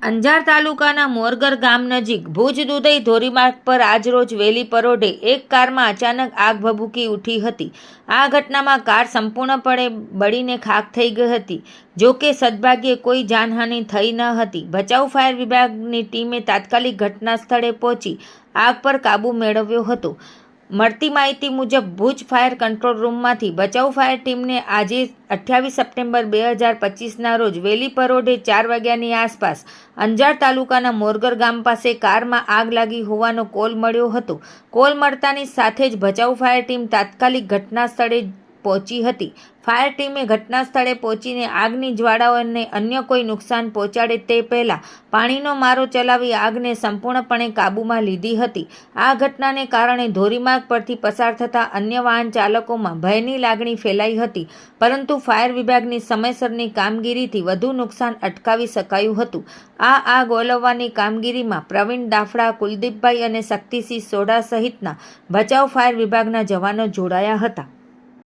અંજાર તાલુકાના મોરગર ગામ નજીક ભુજ દુધઈ ધોરીમાર્ગ પર આજરોજ વહેલી પરોઢે એક કારમાં અચાનક આગ ભભૂકી ઉઠી હતી। આ ઘટનામાં કાર સંપૂર્ણપણે બળીને ખાખ થઈ ગઈ હતી। જો કે સદભાગ્યે કોઈ જાનહાનિ થઈ ન હતી। ભચાઉ ફાયર વિભાગની ટીમે તાત્કાલિક ઘટના સ્થળે પહોંચી આગ પર કાબૂ મેળવ્યો હતો। મળતી માહિતી મુજબ ભુજ ફાયર કંટ્રોલ રૂમમાંથી ભચાઉ ફાયર ટીમને આજે 28 સપ્ટેમ્બર 2025ના રોજ વહેલી પરોઢે 4 વાગ્યાની આસપાસ અંજાર તાલુકાના મોરગર ગામ પાસે કારમાં આગ લાગી હોવાનો કોલ મળ્યો હતો। કોલ મળતાની સાથે જ ભચાઉ ફાયર ટીમ તાત્કાલિક ઘટના સ્થળે પહોંચી હતી। ફાયર ટીમે ઘટના સ્થળે પહોંચીને આગની જ્વાળાઓને અન્ય કોઈ નુકસાન પહોંચાડે તે પહેલાં પાણીનો મારો ચલાવી આગને સંપૂર્ણપણે કાબૂમાં લીધી હતી। આ ઘટનાને કારણે ધોરીમાર્ગ પરથી પસાર થતા અન્ય વાહન ચાલકોમાં ભયની લાગણી ફેલાઈ હતી, પરંતુ ફાયર વિભાગની સમયસરની કામગીરીથી વધુ નુકસાન અટકાવી શકાયું હતું। આ આગ ઓલવવાની કામગીરીમાં પ્રવીણ દાફડા, કુલદીપભાઈ અને શક્તિસિંહ સોઢા સહિતના ભચાઉ ફાયર વિભાગના જવાનો જોડાયા હતા।